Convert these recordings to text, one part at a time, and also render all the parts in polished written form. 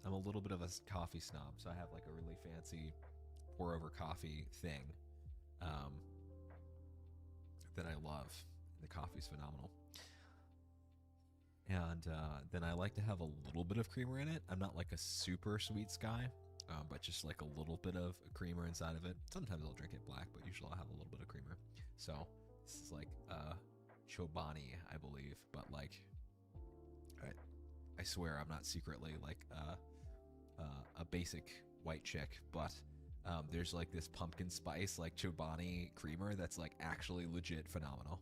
I'm a little bit of a coffee snob, so I have like a really fancy pour over coffee thing um, that I love. The coffee's phenomenal. And then I like to have a little bit of creamer in it. I'm not like a super sweet guy, but just like a little bit of creamer inside of it. Sometimes I'll drink it black, but usually I'll have a little bit of creamer. So this is like Chobani, I believe, but like I swear I'm not secretly like a basic white chick, but there's like this pumpkin spice like Chobani creamer that's like actually legit phenomenal.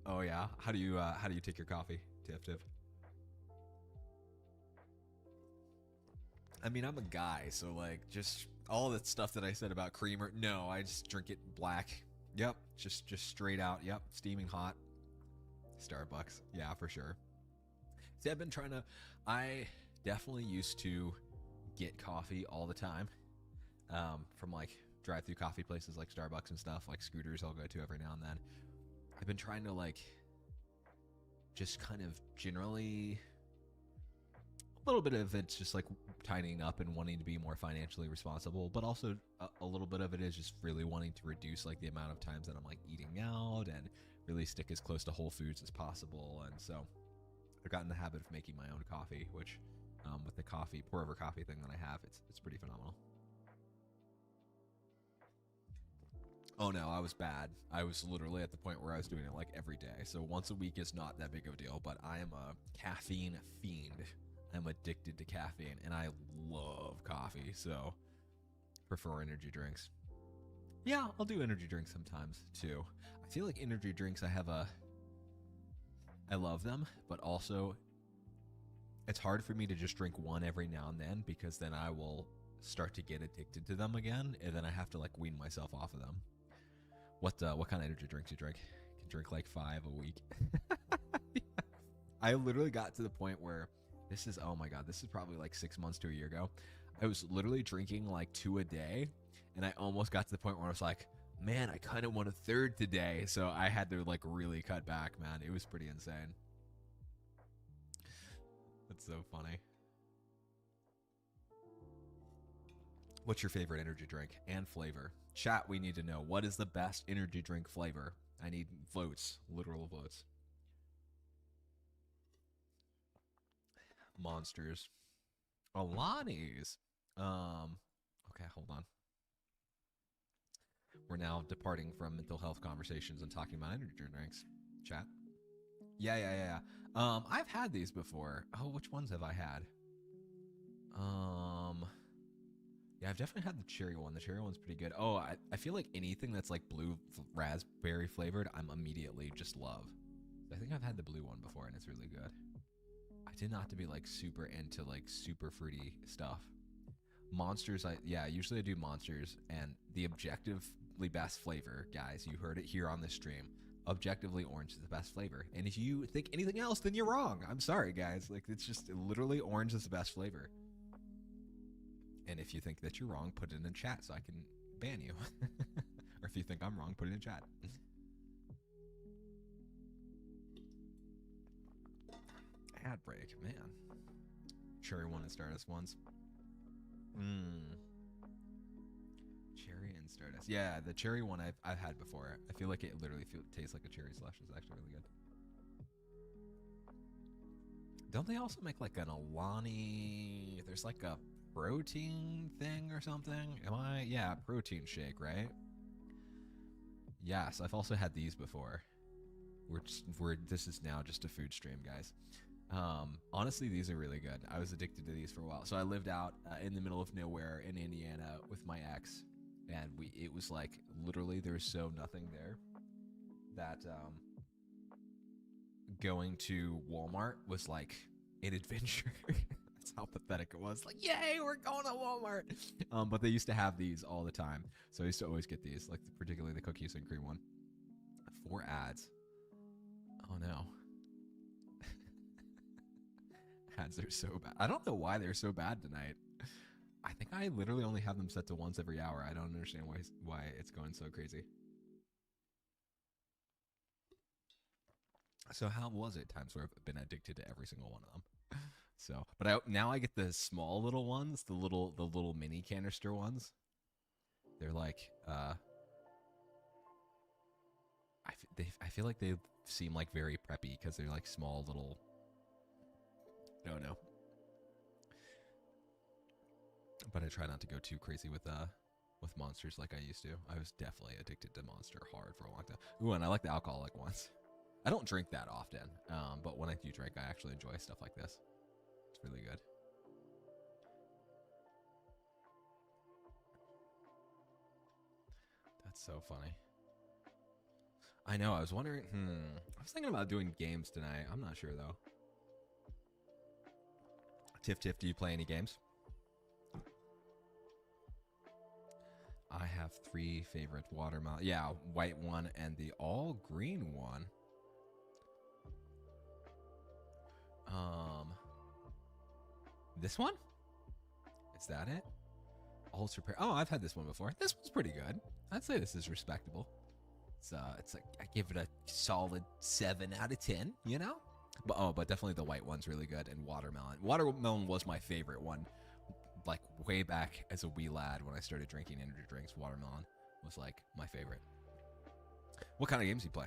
Oh yeah, how do you take your coffee, Tiff Tiff? I mean, I'm a guy, so like just all that stuff that I said about creamer. No, I just drink it black. Yep, just straight out. Yep, steaming hot. Starbucks. Yeah, for sure. See, I've been trying to. I definitely used to get coffee all the time from like drive-through coffee places like Starbucks and stuff, like Scooters. I'll go to every now and then. I've been trying to like just kind of generally a little bit of it's just like tidying up and wanting to be more financially responsible, but also a little bit of it is just really wanting to reduce like the amount of times that I'm like eating out and really stick as close to whole foods as possible. And so I've gotten the habit of making my own coffee, which with the coffee pour over coffee thing that I have, it's pretty phenomenal. Oh no, I was bad. I was literally at the point where I was doing it like every day. So once a week is not that big of a deal, but I am a caffeine fiend. I'm addicted to caffeine and I love coffee. So prefer energy drinks. Yeah, I'll do energy drinks sometimes too. I feel like energy drinks I love them, but also it's hard for me to just drink one every now and then because then I will start to get addicted to them again and then I have to like wean myself off of them. What kind of energy drinks you drink? I can drink like 5 a week. I literally got to the point where this is oh my god, this is probably like 6 months to a year ago. I was literally drinking like two a day, and I almost got to the point where I was like, man, I kind of want a third today. So I had to like really cut back, man. It was pretty insane. That's so funny. What's your favorite energy drink and flavor? Chat, we need to know what is the best energy drink flavor. I need votes, literal votes. Monsters. Alani's. Okay, hold on. We're now departing from mental health conversations and talking about energy drinks. Chat. Yeah. I've had these before. Oh, which ones have I had? Um, yeah, I've definitely had the cherry one. The cherry one's pretty good. Oh, I feel like anything that's like blue raspberry flavored, I'm immediately just love. I think I've had the blue one before and it's really good. I did not to be like super into like super fruity stuff. Monsters, usually I do monsters and the objectively best flavor, guys. You heard it here on this stream. Objectively, orange is the best flavor. And if you think anything else, then you're wrong. I'm sorry, guys. Like it's just literally orange is the best flavor. And if you think that you're wrong, put it in the chat so I can ban you. Or if you think I'm wrong, put it in chat. Ad break, man. Cherry one and Stardust ones. Mmm. Cherry and Stardust. Yeah, the cherry one I've had before. I feel like it literally tastes like a cherry slush. It's actually really good. Don't they also make like an Alani? There's like a protein thing or something. Am I? Yeah, protein shake, right? Yes, I've also had these before. This is now just a food stream, guys. Honestly, these are really good. I was addicted to these for a while. So I lived out in the middle of nowhere in Indiana with my ex, and it was like literally there was so nothing there that going to Walmart was like an adventure. That's how pathetic it was. Like, yay, we're going to Walmart. But they used to have these all the time, so I used to always get these, like particularly the cookies and cream one. 4 ads. Oh no. Ads are so bad. I don't know why they're so bad tonight. I think I literally only have them set to once every hour. I don't understand why it's going so crazy. So how was it times where I've been addicted to every single one of them? So, but now I get the small little ones, the little mini canister ones. They're like, I feel like they seem like very preppy because they're like small little. No, no. But I try not to go too crazy with monsters like I used to. I was definitely addicted to Monster hard for a long time. Ooh, and I like the alcoholic ones. I don't drink that often, but when I do drink, I actually enjoy stuff like this. It's really good. That's so funny. I know, I was wondering, I was thinking about doing games tonight. I'm not sure, though. Tiff, do you play any games? I have 3 favorite watermelon. Yeah, white one and the all green one. This one? Is that it? Ultra Pair. Oh, I've had this one before. This one's pretty good. I'd say this is respectable. It's like I give it a solid 7 out of 10. You know, but definitely the white one's really good. And watermelon. Watermelon was my favorite one. Like way back as a wee lad when I started drinking energy drinks, watermelon was like my favorite. What kind of games do you play?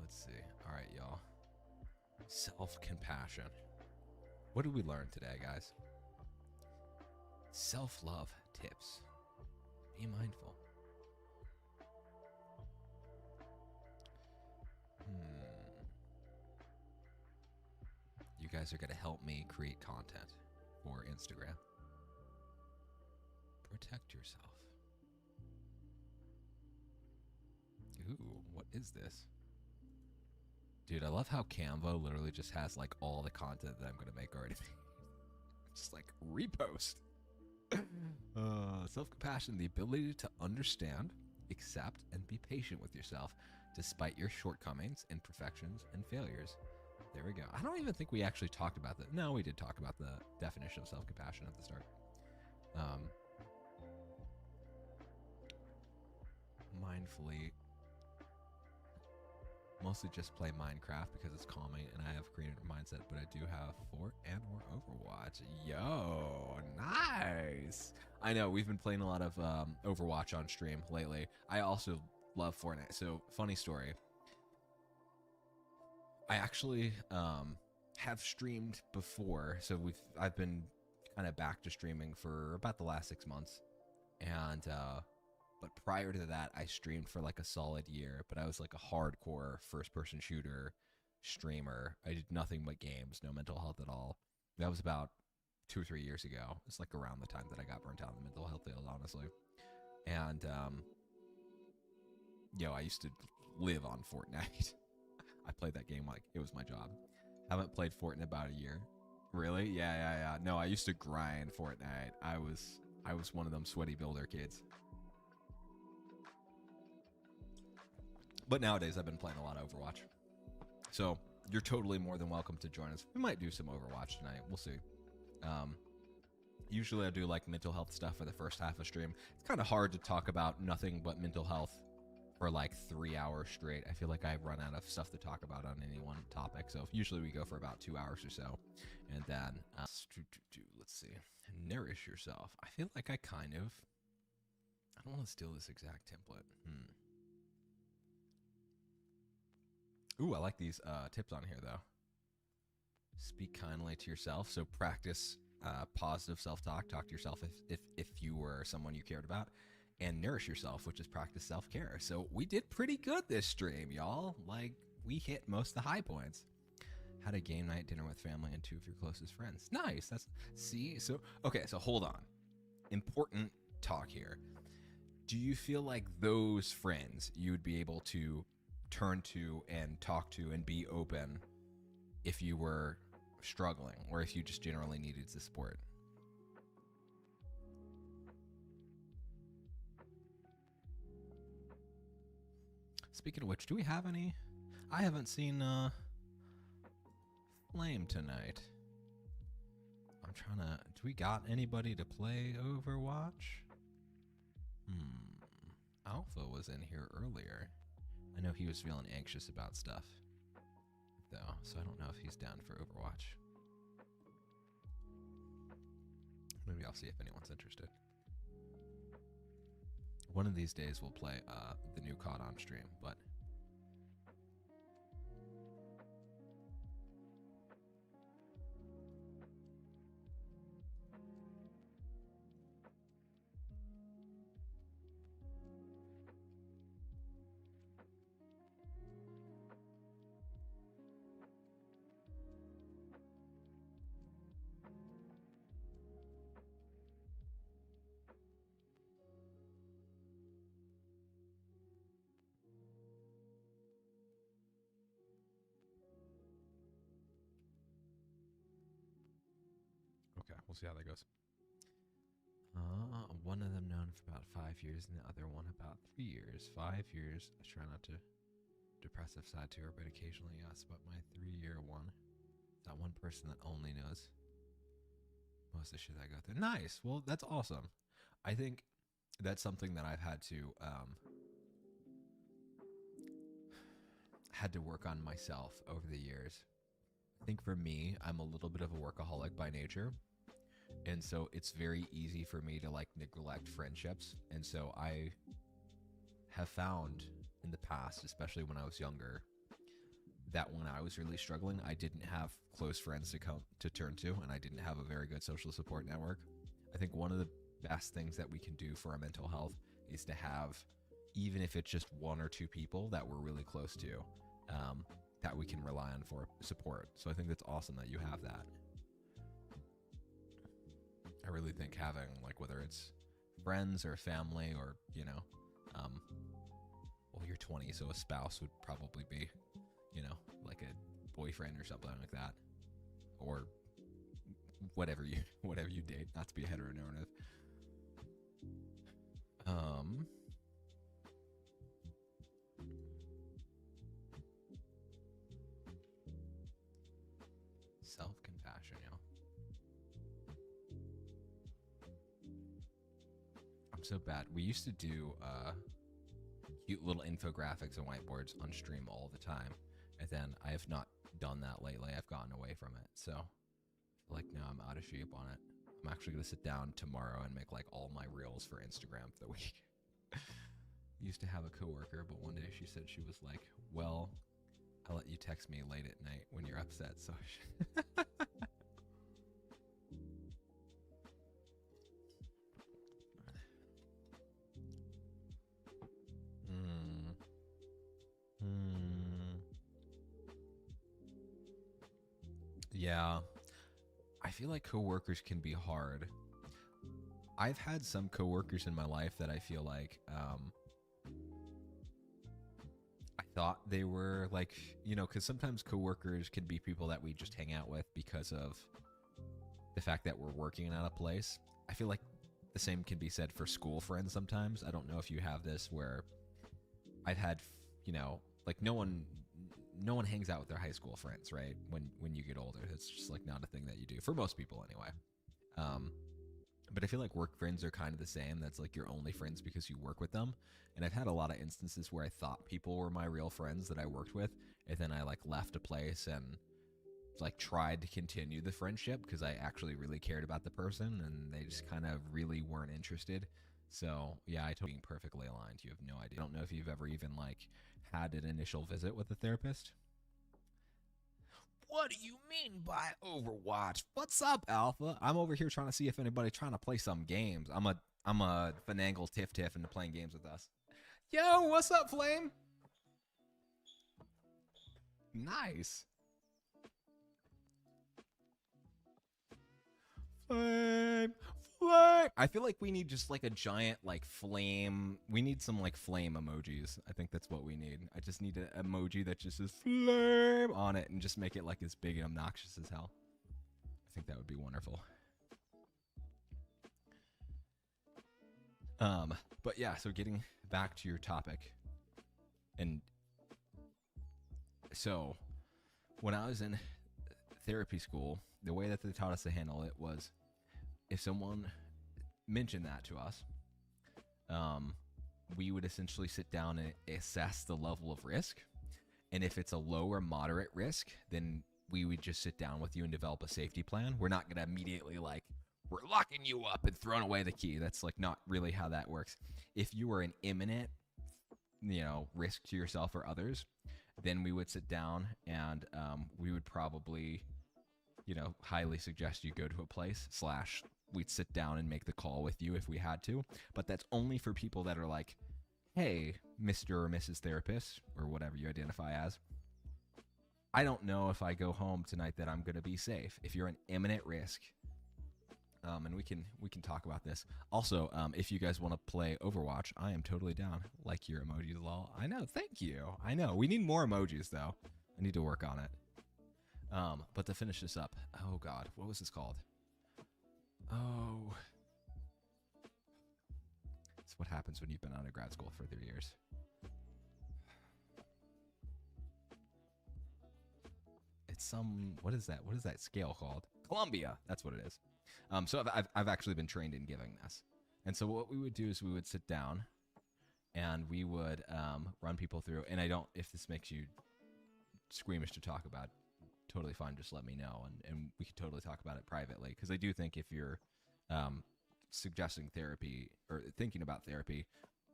Let's see. All right, y'all. Self-compassion. What did we learn today, guys? Self-love tips. Be mindful. You guys are going to help me create content for Instagram. Protect yourself. Ooh, what is this? Dude, I love how Canva literally just has like all the content that I'm going to make already. Just like repost. Self-compassion, the ability to understand, accept, and be patient with yourself despite your shortcomings, imperfections, and failures. There we go. I don't even think we actually talked about that. No, we did talk about the definition of self-compassion at the start. Mindfully. Mostly just play Minecraft because it's calming and I have created a mindset, but I do have Fort and or Overwatch. Yo, nice. I know we've been playing a lot of Overwatch on stream lately. I also love Fortnite. So funny story. I actually have streamed before. So I've been kind of back to streaming for about the last 6 months. And but prior to that, I streamed for like a solid year, but I was like a hardcore first-person shooter streamer. I did nothing but games, no mental health at all. That was about 2 or 3 years ago. It's like around the time that I got burnt out in the mental health field, honestly. And, I used to live on Fortnite. I played that game like it was my job. Haven't played Fortnite in about a year. Really? Yeah. No, I used to grind Fortnite. I was one of them sweaty builder kids. But nowadays, I've been playing a lot of Overwatch. So you're totally more than welcome to join us. We might do some Overwatch tonight. We'll see. Usually I do like mental health stuff for the first half of stream. It's kind of hard to talk about nothing but mental health for like 3 hours straight. I feel like I run out of stuff to talk about on any one topic. So usually we go for about 2 hours or so. And then, let's see. Nourish yourself. I feel like I don't want to steal this exact template. Ooh, I like these tips on here, though. Speak kindly to yourself. So practice positive self-talk. Talk to yourself if you were someone you cared about. And nourish yourself, which is practice self-care. So we did pretty good this stream, y'all. Like, we hit most of the high points. Had a game night dinner with family and 2 of your closest friends. Nice. So hold on. Important talk here. Do you feel like those friends you would be able to turn to and talk to and be open if you were struggling or if you just generally needed the support? Speaking of which, do we have any? I haven't seen Flame tonight. I'm trying to... Do we got anybody to play Overwatch? Alpha was in here earlier. I know he was feeling anxious about stuff. though, so I don't know if he's down for Overwatch. Maybe I'll see if anyone's interested. One of these days we'll play the new COD on stream, but okay, we'll see how that goes. One of them known for about 5 years, and the other one about 3 years. 5 years. I try not to depressive side to her, but occasionally yes. But my 3-year one, that one person that only knows most of the shit I go through. Nice. Well, that's awesome. I think that's something that I've had to work on myself over the years. I think for me, I'm a little bit of a workaholic by nature. And so it's very easy for me to like neglect friendships. And so I have found in the past, especially when I was younger, that when I was really struggling, I didn't have close friends to turn to, and I didn't have a very good social support network. I think one of the best things that we can do for our mental health is to have, even if it's just 1 or 2 people that we're really close to, that we can rely on for support. So I think that's awesome that you have that. I really think having, like, whether it's friends or family or, you know, well, you're 20, so a spouse would probably be, you know, like a boyfriend or something like that, or whatever you date, not to be heteronormative. Self-compassion, yo. I'm so bad. We used to do cute little infographics and whiteboards on stream all the time, and then I have not done that lately. I've gotten away from it, so I feel like now I'm out of shape on it. I'm actually going to sit down tomorrow and make like all my reels for Instagram for the week. Used to have a coworker, but one day she said, she was like, well, I'll let you text me late at night when you're upset, so I should. Yeah, I feel like coworkers can be hard. I've had some coworkers in my life that I feel like I thought they were like, you know, because sometimes coworkers can be people that we just hang out with because of the fact that we're working at a place. I feel like the same can be said for school friends sometimes. I don't know if you have this where I've had, you know, like no one hangs out with their high school friends, right? When you get older, it's just like not a thing that you do for most people anyway. But I feel like work friends are kind of the same. That's like your only friends because you work with them. And I've had a lot of instances where I thought people were my real friends that I worked with, and then I like left a place and like tried to continue the friendship because I actually really cared about the person, and they just kind of really weren't interested. So yeah, I totally being perfectly aligned. You have no idea. I don't know if you've ever even like had an initial visit with a therapist. What do you mean by Overwatch? What's up, Alpha? I'm over here trying to see if anybody's trying to play some games. I'm a finagle tiff into playing games with us. Yo, what's up, Flame? Nice. Flame. I feel like we need just like a giant like flame. We need some like flame emojis. I think that's what we need. I just need an emoji that just says flame on it and just make it like as big and obnoxious as hell. I think that would be wonderful. But yeah, so getting back to your topic. And so when I was in therapy school, the way that they taught us to handle it was if someone mentioned that to us, we would essentially sit down and assess the level of risk. And if it's a low or moderate risk, then we would just sit down with you and develop a safety plan. We're not going to immediately like, we're locking you up and throwing away the key. That's like not really how that works. If you are an imminent, risk to yourself or others, then we would sit down and we would probably, highly suggest you go to a place / we'd sit down and make the call with you if we had to. But that's only for people that are like, hey, Mr. or Mrs. Therapist, or whatever you identify as, I don't know if I go home tonight that I'm going to be safe. If you're an imminent risk, and we can talk about this. Also, if you guys want to play Overwatch, I am totally down. Like your emojis, lol. I know, thank you. I know. We need more emojis, though. I need to work on it. But to finish this up, oh God, what was this called? Oh. It's what happens when you've been out of grad school for 3 years. It's what is that? What is that scale called? Columbia. That's what it is. So I've actually been trained in giving this. And so what we would do is we would sit down and we would run people through. And if this makes you squeamish to talk about, totally fine. Just let me know. And we could totally talk about it privately. Because I do think if you're suggesting therapy or thinking about therapy,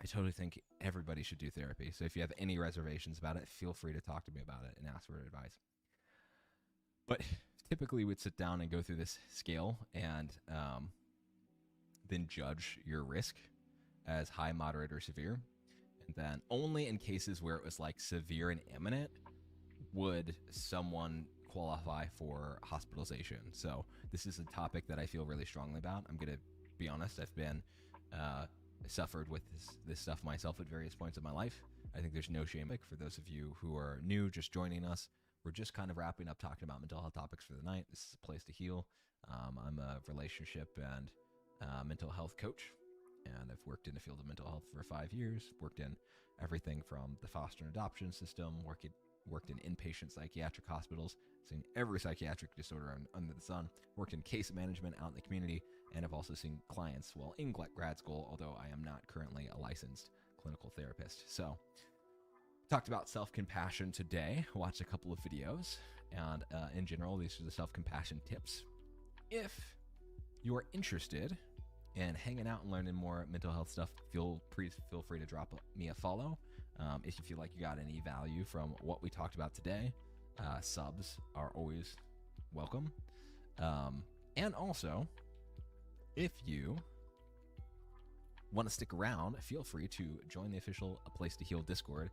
I totally think everybody should do therapy. So if you have any reservations about it, feel free to talk to me about it and ask for advice. But typically we'd sit down and go through this scale and then judge your risk as high, moderate, or severe. And then only in cases where it was like severe and imminent would someone qualify for hospitalization. So this is a topic that I feel really strongly about. I'm going to be honest. I've been suffered with this stuff myself at various points of my life. I think there's no shame. For those of you who are new, just joining us, we're just kind of wrapping up talking about mental health topics for the night. This is a place to heal. I'm a relationship and mental health coach, and I've worked in the field of mental health for 5 years, worked in everything from the foster and adoption system, worked in inpatient psychiatric hospitals, seen every psychiatric disorder under the sun, worked in case management out in the community, and I've also seen clients while in grad school, although I am not currently a licensed clinical therapist. So talked about self-compassion today, watched a couple of videos, and in general, these are the self-compassion tips. If you are interested in hanging out and learning more mental health stuff, feel free to drop me a follow. If you feel like you got any value from what we talked about today, subs are always welcome. And also, if you want to stick around, feel free to join the official A Place to Heal Discord.